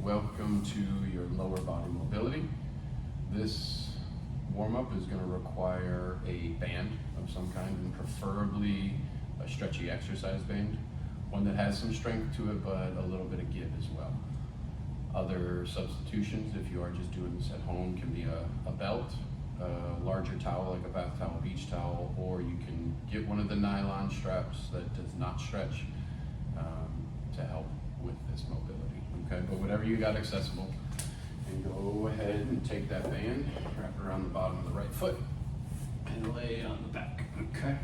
welcome to your lower body mobility. This warm-up is going to require a band of some kind, and preferably a stretchy exercise band, one that has some strength to it but a little bit of give as well. Other substitutions, if you are just doing this at home, can be a belt, a larger towel like a bath towel, beach towel, or you can get one of the nylon straps that does not stretch to help with this mobility. Okay, but whatever you got accessible, and go ahead and take that band, wrap it around the bottom of the right foot, and lay it on the back. Okay,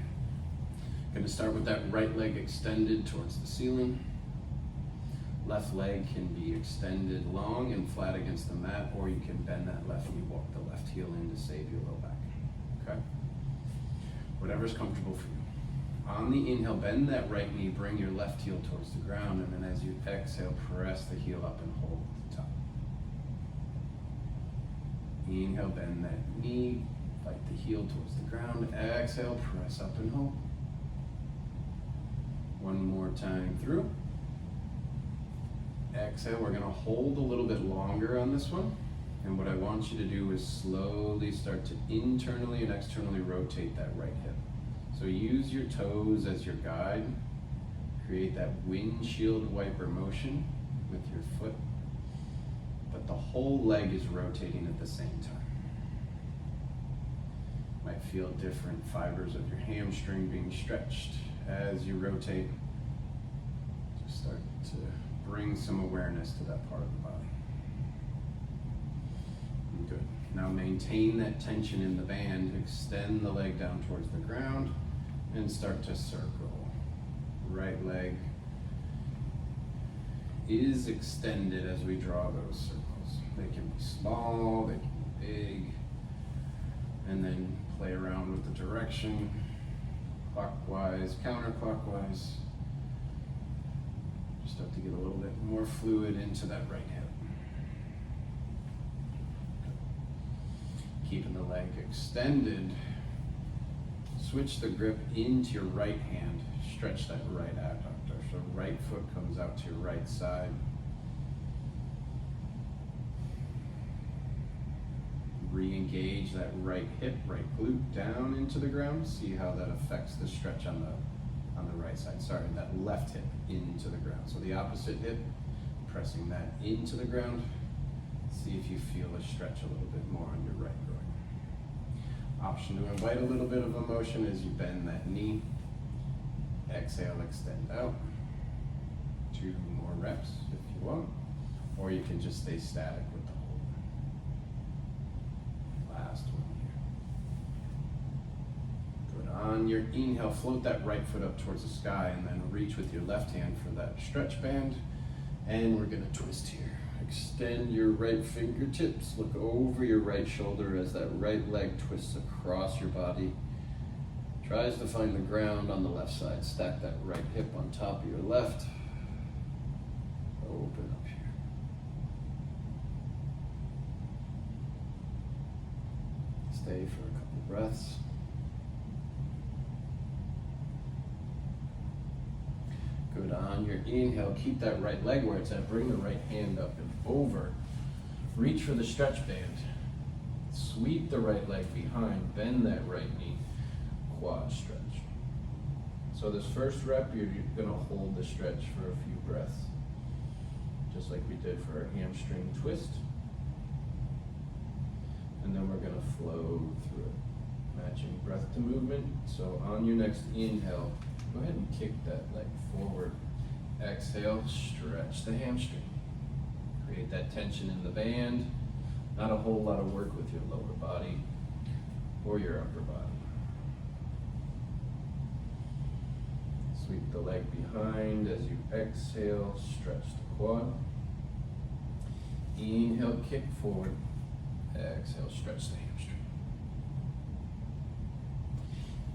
going to start with that right leg extended towards the ceiling. Left leg can be extended long and flat against the mat, or you can bend that left knee, walk the left heel in to save your low back. Okay, whatever's comfortable for you. On the inhale, bend that right knee, bring your left heel towards the ground, and then as you exhale, press the heel up and hold at the top. Inhale, bend that knee, fight the heel towards the ground. Exhale, press up and hold. One more time through. Exhale, we're going to hold a little bit longer on this one. And what I want you to do is slowly start to internally and externally rotate that right hip. So use your toes as your guide. Create that windshield wiper motion with your foot. But the whole leg is rotating at the same time. Might feel different fibers of your hamstring being stretched as you rotate. Just start to bring some awareness to that part of the body. Good. Now maintain that tension in the band. Extend the leg down towards the ground and start to circle. Right leg is extended as we draw those circles. They can be small, they can be big, and then play around with the direction, clockwise, counterclockwise. Just start to get a little bit more fluid into that right hip. Keeping the leg extended, switch the grip into your right hand. Stretch that right adductor. So right foot comes out to your right side. Re-engage that right hip, right glute down into the ground. See how that affects the stretch on the right side. Sorry, that left hip into the ground. So the opposite hip, pressing that into the ground. See if you feel a stretch a little bit more on your right groin. Option to invite a little bit of emotion as you bend that knee. Exhale, extend out. 2 more reps if you want. Or you can just stay static with the hold. Last one here. Good. On your inhale, float that right foot up towards the sky and then reach with your left hand for that stretch band. And we're going to twist here. Extend your right fingertips, look over your right shoulder as that right leg twists across your body. Tries to find the ground on the left side. Stack that right hip on top of your left. Open up here. Stay for a couple breaths. Good. On your inhale, keep that right leg where it's at. Bring the right hand up and over. Reach for the stretch band. Sweep the right leg behind. Bend that right knee. Quad stretch. So this first rep, you're going to hold the stretch for a few breaths, just like we did for our hamstring twist. And then we're going to flow through it, matching breath to movement. So on your next inhale, go ahead and kick that leg forward. Exhale, stretch the hamstring. Create that tension in the band. Not a whole lot of work with your lower body or your upper body. Sweep the leg behind as you exhale, stretch the quad. Inhale, kick forward. Exhale, stretch the hamstring.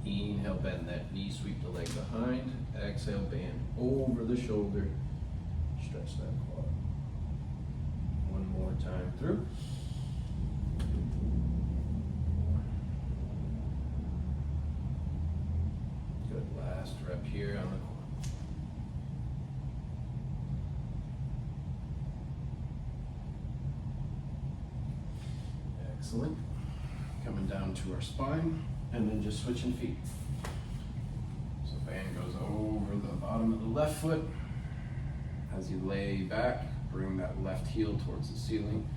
Inhale, bend that knee, sweep the leg behind. Exhale, band over the shoulder. Stretch that quad. One more time through. Good. Last rep here on the quad. Excellent. Coming down to our spine, and then just switching feet. So band goes over the bottom of the left foot. As you lay back, bring that left heel towards the ceiling.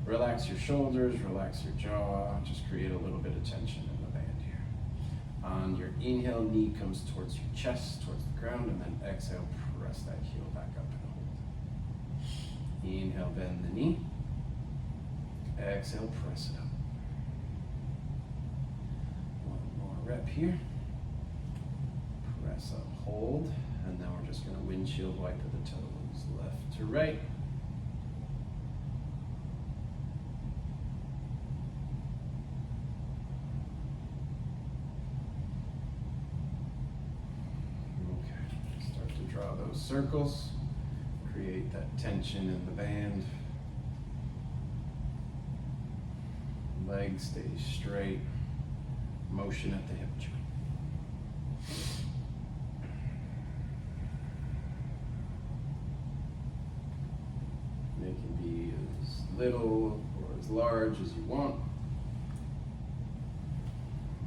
Relax your shoulders, relax your jaw, just create a little bit of tension in the band here. On your inhale, knee comes towards your chest, towards the ground, and then exhale, press that heel back up and hold. Inhale, bend the knee. Exhale, press it up. One more rep here. Press up, hold, and then we're just going to windshield wiper the toes, left to right. Okay, start to draw those circles, create that tension in the band. Legs stay straight, motion at the hip joint. They can be as little or as large as you want.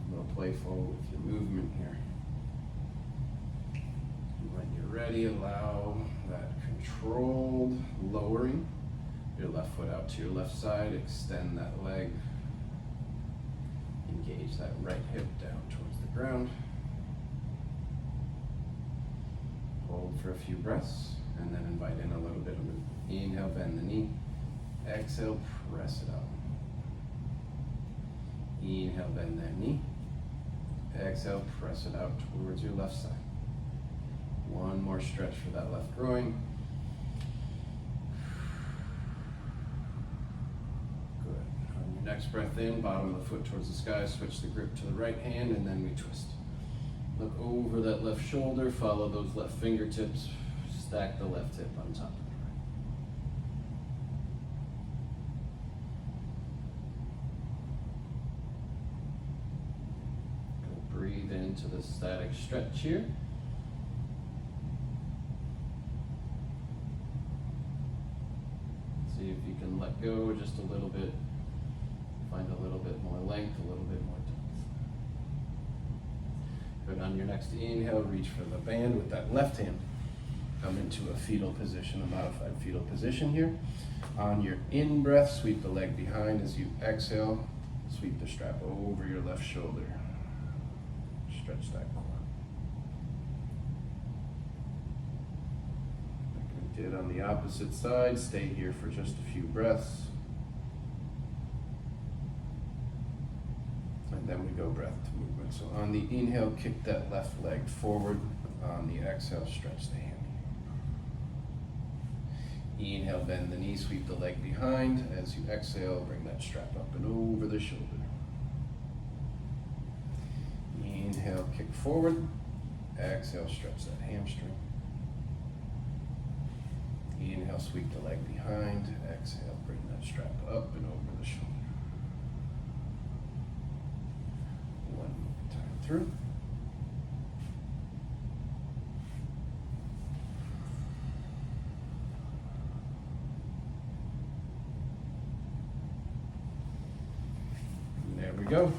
A little playful with your movement here. And when you're ready, allow that controlled lowering. Your left foot out to your left side, extend that leg. Engage that right hip down towards the ground. Hold for a few breaths, and then invite in a little bit of movement. Inhale, bend the knee. Exhale, press it out. Inhale, bend that knee. Exhale, press it out towards your left side. One more stretch for that left groin. Next breath in, bottom of the foot towards the sky, switch the grip to the right hand, and then we twist. Look over that left shoulder, follow those left fingertips, stack the left hip on top of the right. Go breathe into the static stretch here. See if you can let go just a little bit. Find a little bit more length, a little bit more depth. Good. On your next inhale, reach for the band with that left hand. Come into a fetal position, a modified fetal position here. On your in breath, sweep the leg behind. As you exhale, sweep the strap over your left shoulder. Stretch that core. Like we did on the opposite side, stay here for just a few breaths. And then we go breath to movement. So on the inhale, kick that left leg forward. On the exhale, stretch the hammy. Inhale, bend the knee, sweep the leg behind. As you exhale, bring that strap up and over the shoulder. Inhale, kick forward. Exhale, stretch that hamstring. Inhale, sweep the leg behind. Exhale, bring that strap up and over the shoulder. One more time through. And there we go.